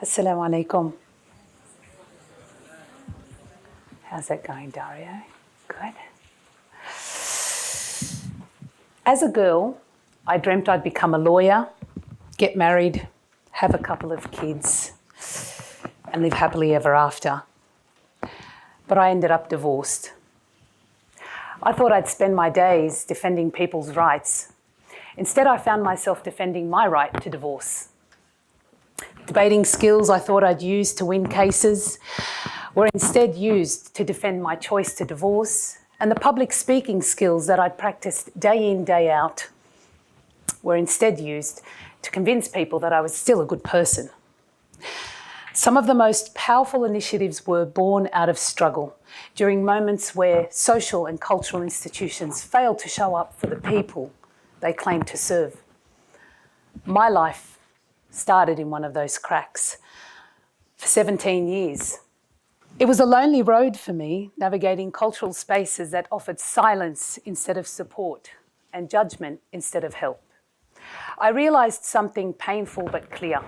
Assalamu alaikum. How's that going, Dario? Good. As a girl, I dreamt I'd become a lawyer, get married, have a couple of kids, and live happily ever after. But I ended up divorced. I thought I'd spend my days defending people's rights. Instead, I found myself defending my right to divorce. Debating skills I thought I'd use to win cases were instead used to defend my choice to divorce, and the public speaking skills that I'd practiced day in, day out were instead used to convince people that I was still a good person. Some of the most powerful initiatives were born out of struggle during moments where social and cultural institutions failed to show up for the people they claimed to serve. My life started in one of those cracks for 17 years. It was a lonely road for me, navigating cultural spaces that offered silence instead of support and judgment instead of help. I realised something painful but clear.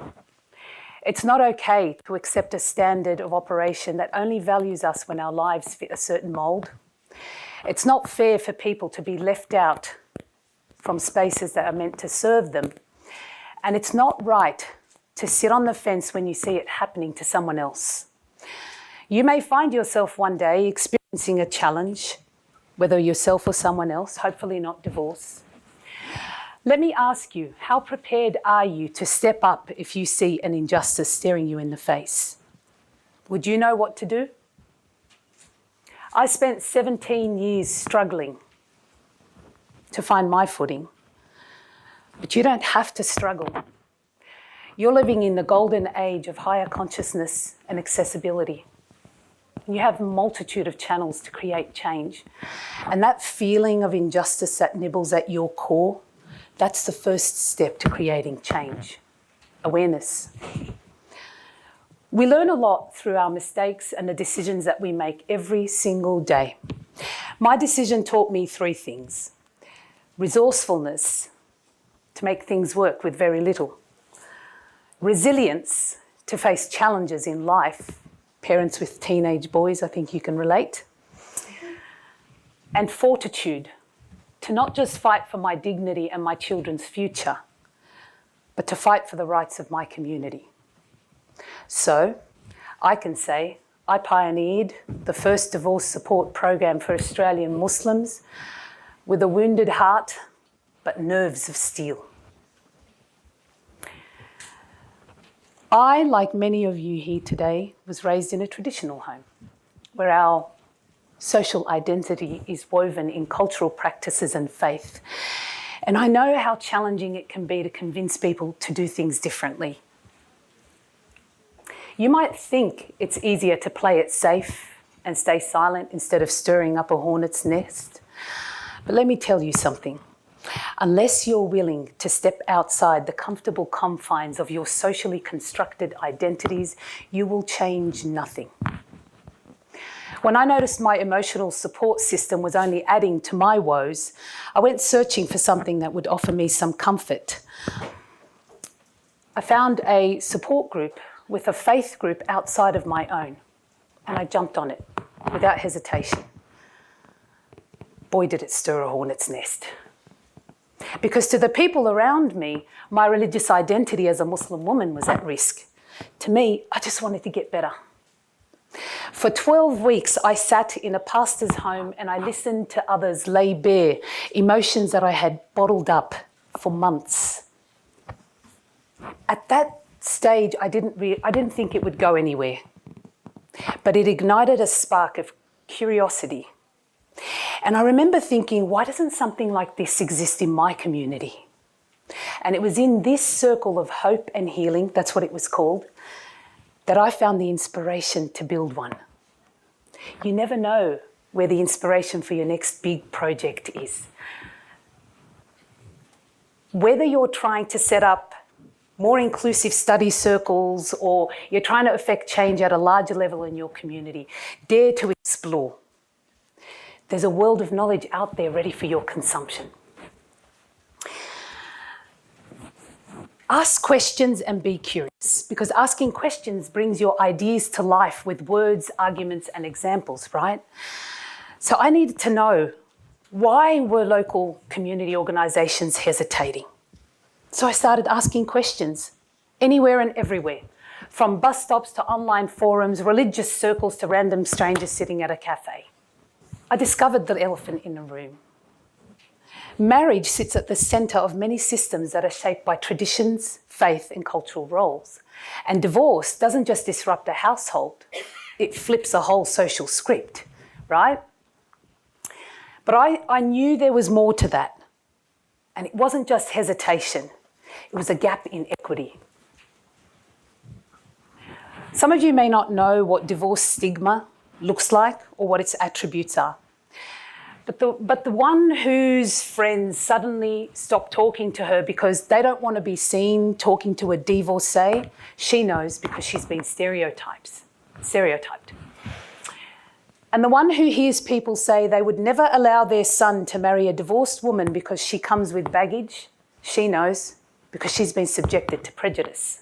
It's not okay to accept a standard of operation that only values us when our lives fit a certain mould. It's not fair for people to be left out from spaces that are meant to serve them. And it's not right to sit on the fence when you see it happening to someone else. You may find yourself one day experiencing a challenge, whether yourself or someone else, hopefully not divorce. Let me ask you, how prepared are you to step up if you see an injustice staring you in the face? Would you know what to do? I spent 17 years struggling to find my footing, but you don't have to struggle. You're living in the golden age of higher consciousness and accessibility. You have a multitude of channels to create change. And that feeling of injustice that nibbles at your core, that's the first step to creating change. Awareness. We learn a lot through our mistakes and the decisions that we make every single day. My decision taught me 3 things. Resourcefulness, to make things work with very little. Resilience, to face challenges in life. Parents with teenage boys, I think you can relate. And fortitude, to not just fight for my dignity and my children's future, but to fight for the rights of my community. So I can say I pioneered the first divorce support program for Australian Muslims with a wounded heart, but nerves of steel. I, like many of you here today, was raised in a traditional home where our social identity is woven in cultural practices and faith. And I know how challenging it can be to convince people to do things differently. You might think it's easier to play it safe and stay silent instead of stirring up a hornet's nest. But let me tell you something. Unless you're willing to step outside the comfortable confines of your socially constructed identities, you will change nothing. When I noticed my emotional support system was only adding to my woes, I went searching for something that would offer me some comfort. I found a support group with a faith group outside of my own, and I jumped on it without hesitation. Boy, did it stir a hornet's nest. Because to the people around me, my religious identity as a Muslim woman was at risk. To me, I just wanted to get better. For 12 weeks, I sat in a pastor's home and I listened to others lay bare emotions that I had bottled up for months. At that stage, I didn't think it would go anywhere. But it ignited a spark of curiosity. And I remember thinking, why doesn't something like this exist in my community? And it was in this circle of hope and healing, that's what it was called, that I found the inspiration to build one. You never know where the inspiration for your next big project is. Whether you're trying to set up more inclusive study circles or you're trying to affect change at a larger level in your community, dare to explore. There's a world of knowledge out there ready for your consumption. Ask questions and be curious, because asking questions brings your ideas to life with words, arguments, and examples, right? So I needed to know, why were local community organisations hesitating? So I started asking questions anywhere and everywhere, from bus stops to online forums, religious circles to random strangers sitting at a cafe. I discovered the elephant in the room. Marriage sits at the centre of many systems that are shaped by traditions, faith, and cultural roles. And divorce doesn't just disrupt a household, it flips a whole social script, right? But I knew there was more to that. And it wasn't just hesitation, it was a gap in equity. Some of you may not know what divorce stigma looks like or what its attributes are. But the one whose friends suddenly stop talking to her because they don't want to be seen talking to a divorcee, she knows because she's been stereotyped. And the one who hears people say they would never allow their son to marry a divorced woman because she comes with baggage, she knows because she's been subjected to prejudice.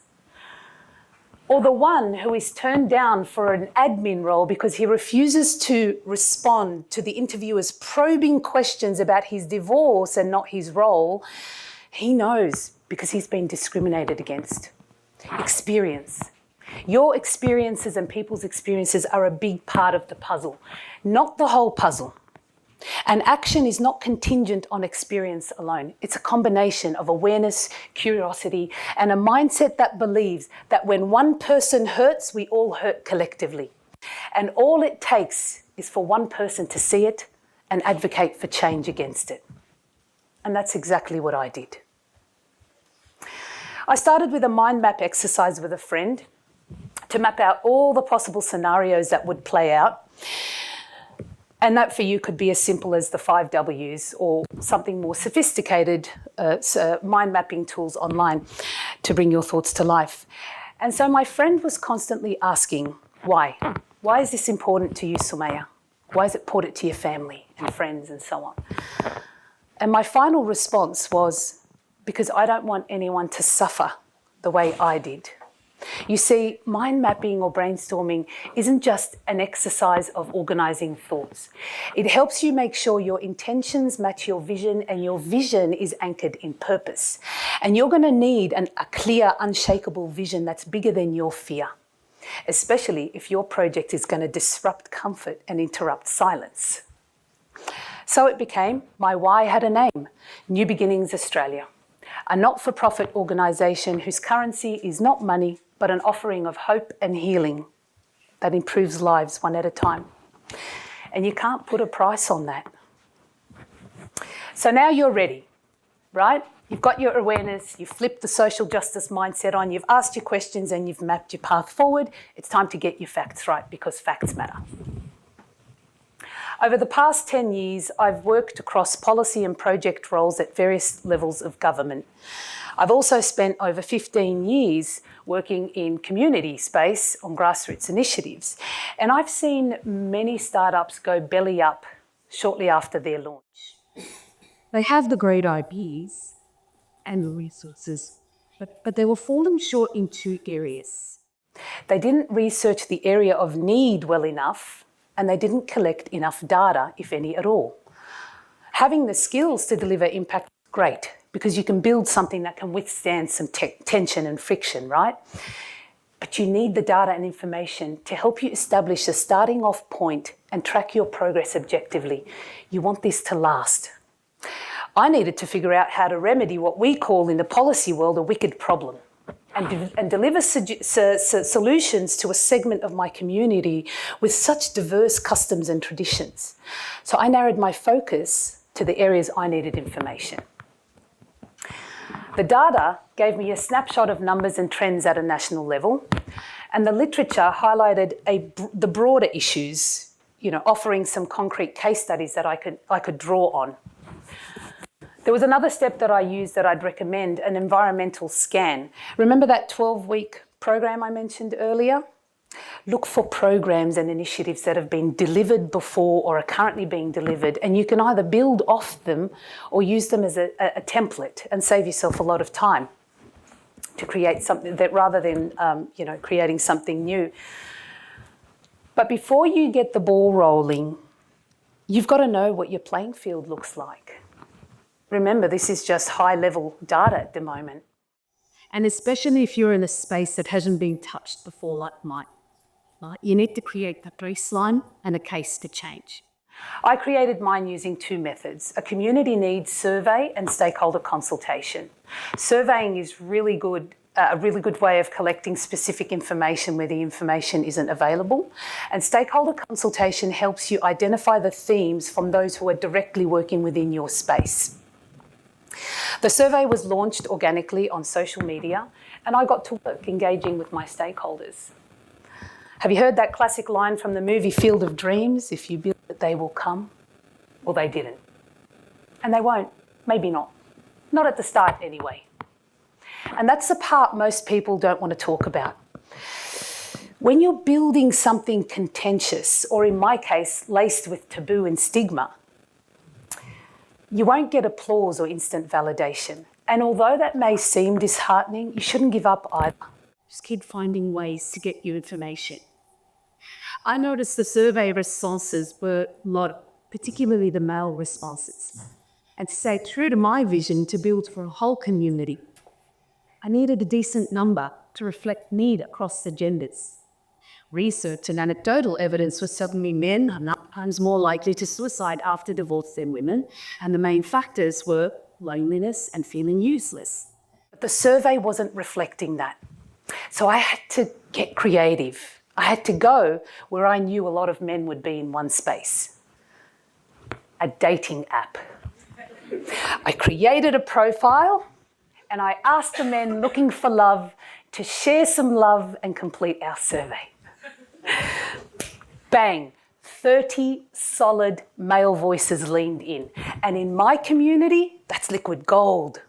Or the one who is turned down for an admin role because he refuses to respond to the interviewer's probing questions about his divorce and not his role, he knows because he's been discriminated against. Experience. Your experiences and people's experiences are a big part of the puzzle, not the whole puzzle. And action is not contingent on experience alone. It's a combination of awareness, curiosity, and a mindset that believes that when one person hurts, we all hurt collectively. And all it takes is for one person to see it and advocate for change against it. And that's exactly what I did. I started with a mind map exercise with a friend to map out all the possible scenarios that would play out. And that for you could be as simple as the 5 Ws or something more sophisticated, mind mapping tools online to bring your thoughts to life. And so my friend was constantly asking, why? Why is this important to you, Soumaya? Why is it important to your family and friends and so on? And my final response was, because I don't want anyone to suffer the way I did. You see, mind mapping or brainstorming isn't just an exercise of organising thoughts. It helps you make sure your intentions match your vision and your vision is anchored in purpose. And you're going to need a clear, unshakable vision that's bigger than your fear, especially if your project is going to disrupt comfort and interrupt silence. So it became, my why had a name, New Beginnings Australia, a not-for-profit organisation whose currency is not money, but an offering of hope and healing that improves lives one at a time. And you can't put a price on that. So now you're ready, right? You've got your awareness, you've flipped the social justice mindset on, you've asked your questions and you've mapped your path forward. It's time to get your facts right because facts matter. Over the past 10 years, I've worked across policy and project roles at various levels of government. I've also spent over 15 years working in community space on grassroots initiatives. And I've seen many startups go belly up shortly after their launch. They have the great ideas and the resources, but they were falling short in 2 areas. They didn't research the area of need well enough, and they didn't collect enough data, if any at all. Having the skills to deliver impact is great, because you can build something that can withstand some tension and friction, right? But you need the data and information to help you establish a starting off point and track your progress objectively. You want this to last. I needed to figure out how to remedy what we call in the policy world a wicked problem and deliver solutions to a segment of my community with such diverse customs and traditions. So I narrowed my focus to the areas I needed information. The data gave me a snapshot of numbers and trends at a national level, and the literature highlighted the broader issues, offering some concrete case studies that I could draw on. There was another step that I used that I'd recommend, an environmental scan. Remember that 12-week program I mentioned earlier? Look for programs and initiatives that have been delivered before or are currently being delivered, and you can either build off them or use them as a template and save yourself a lot of time. to create something that rather than, creating something new. But before you get the ball rolling, you've got to know what your playing field looks like. Remember, this is just high-level data at the moment. And especially if you're in a space that hasn't been touched before like mine, right? You need to create the baseline and a case to change. I created mine using two methods, a community needs survey and stakeholder consultation. Surveying is a really good way of collecting specific information where the information isn't available. And stakeholder consultation helps you identify the themes from those who are directly working within your space. The survey was launched organically on social media, and I got to work engaging with my stakeholders. Have you heard that classic line from the movie Field of Dreams? If you build it, they will come. Well, they didn't. And they won't. Maybe not. Not at the start anyway. And that's the part most people don't want to talk about. When you're building something contentious, or in my case, laced with taboo and stigma, you won't get applause or instant validation. And although that may seem disheartening, you shouldn't give up either. Just keep finding ways to get you information. I noticed the survey responses were a lot, particularly the male responses. And to stay true to my vision to build for a whole community, I needed a decent number to reflect need across the genders. Research and anecdotal evidence was telling me men are 9 times more likely to suicide after divorce than women, and the main factors were loneliness and feeling useless. But the survey wasn't reflecting that. So I had to get creative. I had to go where I knew a lot of men would be in one space. A dating app. I created a profile and I asked the men looking for love to share some love and complete our survey. Bang, 30 solid male voices leaned in. And in my community, that's liquid gold.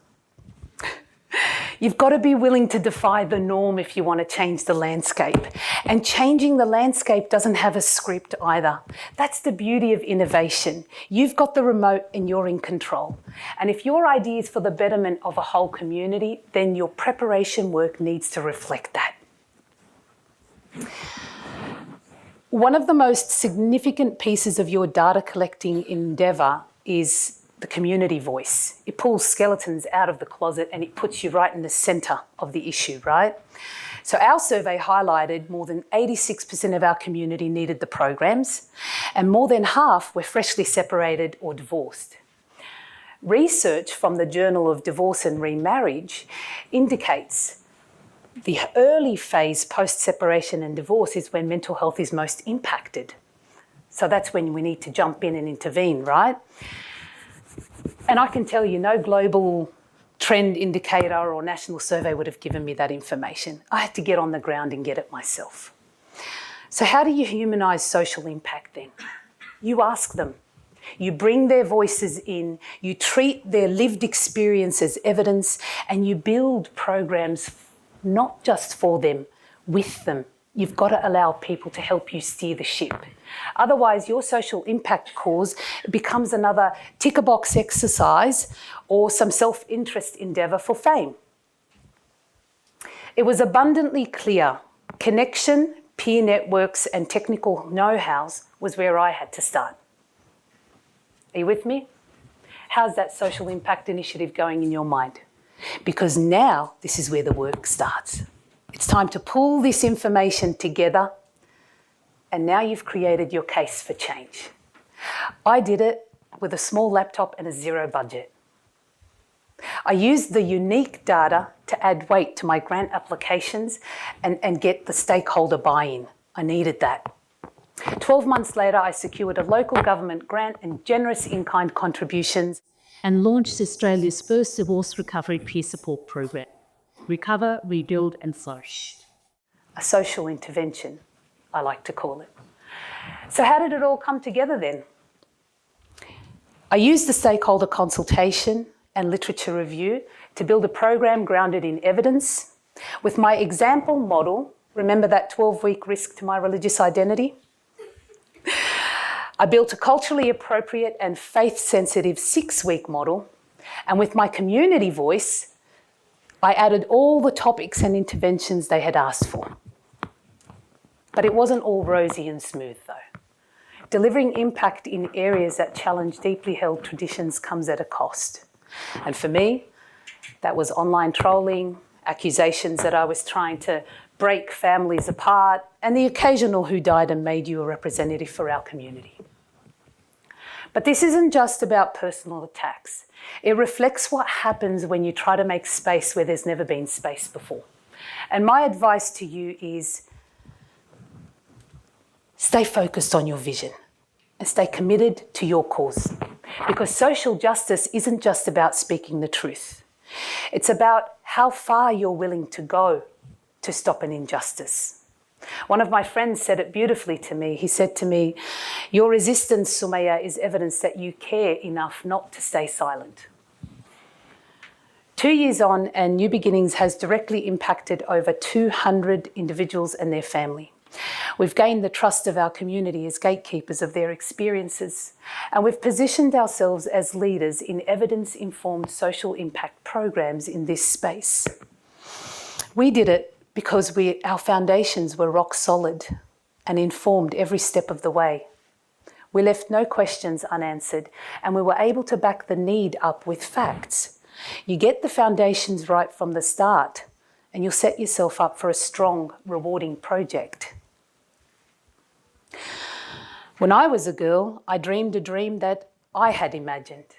You've got to be willing to defy the norm if you want to change the landscape. And changing the landscape doesn't have a script either. That's the beauty of innovation. You've got the remote and you're in control. And if your idea is for the betterment of a whole community, then your preparation work needs to reflect that. One of the most significant pieces of your data collecting endeavour is the community voice. It pulls skeletons out of the closet and it puts you right in the centre of the issue, right? So our survey highlighted more than 86% of our community needed the programs, and more than half were freshly separated or divorced. Research from the Journal of Divorce and Remarriage indicates the early phase post-separation and divorce is when mental health is most impacted. So that's when we need to jump in and intervene, right? And I can tell you, no global trend indicator or national survey would have given me that information. I had to get on the ground and get it myself. So how do you humanise social impact then? You ask them. You bring their voices in, you treat their lived experience as evidence, and you build programs not just for them, with them. You've got to allow people to help you steer the ship. Otherwise, your social impact cause becomes another tick-a-box exercise or some self-interest endeavour for fame. It was abundantly clear connection, peer networks and technical know-hows was where I had to start. Are you with me? How's that social impact initiative going in your mind? Because now this is where the work starts. It's time to pull this information together, and now you've created your case for change. I did it with a small laptop and a zero budget. I used the unique data to add weight to my grant applications and get the stakeholder buy-in. I needed that. 12 months later, I secured a local government grant and generous in-kind contributions and launched Australia's first divorce recovery peer support program, Recover, Rebuild and Flourish. A social intervention, I like to call it. So how did it all come together then? I used the stakeholder consultation and literature review to build a program grounded in evidence with my example model. Remember that 12-week risk to my religious identity? I built a culturally appropriate and faith-sensitive 6-week model, and with my community voice, I added all the topics and interventions they had asked for. But it wasn't all rosy and smooth, though. Delivering impact in areas that challenge deeply held traditions comes at a cost. And for me, that was online trolling, accusations that I was trying to break families apart, and the occasional who died and made you a representative for our community. But this isn't just about personal attacks. It reflects what happens when you try to make space where there's never been space before. And my advice to you is stay focused on your vision and stay committed to your cause. Because social justice isn't just about speaking the truth. It's about how far you're willing to go to stop an injustice. One of my friends said it beautifully to me. He said to me, "Your resistance, Soumaya, is evidence that you care enough not to stay silent." 2 years on, and New Beginnings has directly impacted over 200 individuals and their family. We've gained the trust of our community as gatekeepers of their experiences, and we've positioned ourselves as leaders in evidence-informed social impact programs in this space. We did it because our foundations were rock solid and informed every step of the way. We left no questions unanswered, and we were able to back the need up with facts. You get the foundations right from the start, and you'll set yourself up for a strong, rewarding project. When I was a girl, I dreamed a dream that I had imagined.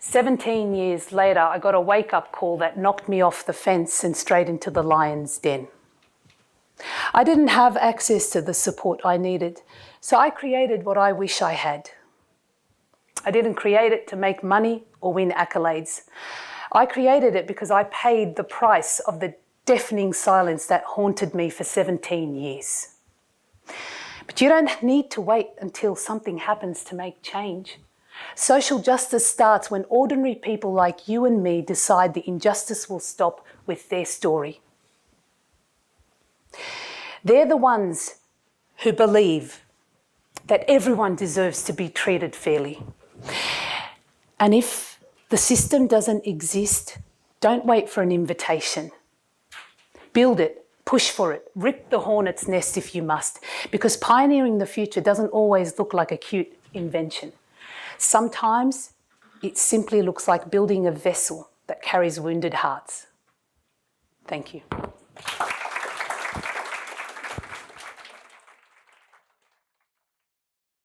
17 years later, I got a wake-up call that knocked me off the fence and straight into the lion's den. I didn't have access to the support I needed, so I created what I wish I had. I didn't create it to make money or win accolades. I created it because I paid the price of the deafening silence that haunted me for 17 years. But you don't need to wait until something happens to make change. Social justice starts when ordinary people like you and me decide the injustice will stop with their story. They're the ones who believe that everyone deserves to be treated fairly. And if the system doesn't exist, don't wait for an invitation. Build it, push for it, rip the hornet's nest if you must, because pioneering the future doesn't always look like a cute invention. Sometimes it simply looks like building a vessel that carries wounded hearts. Thank you.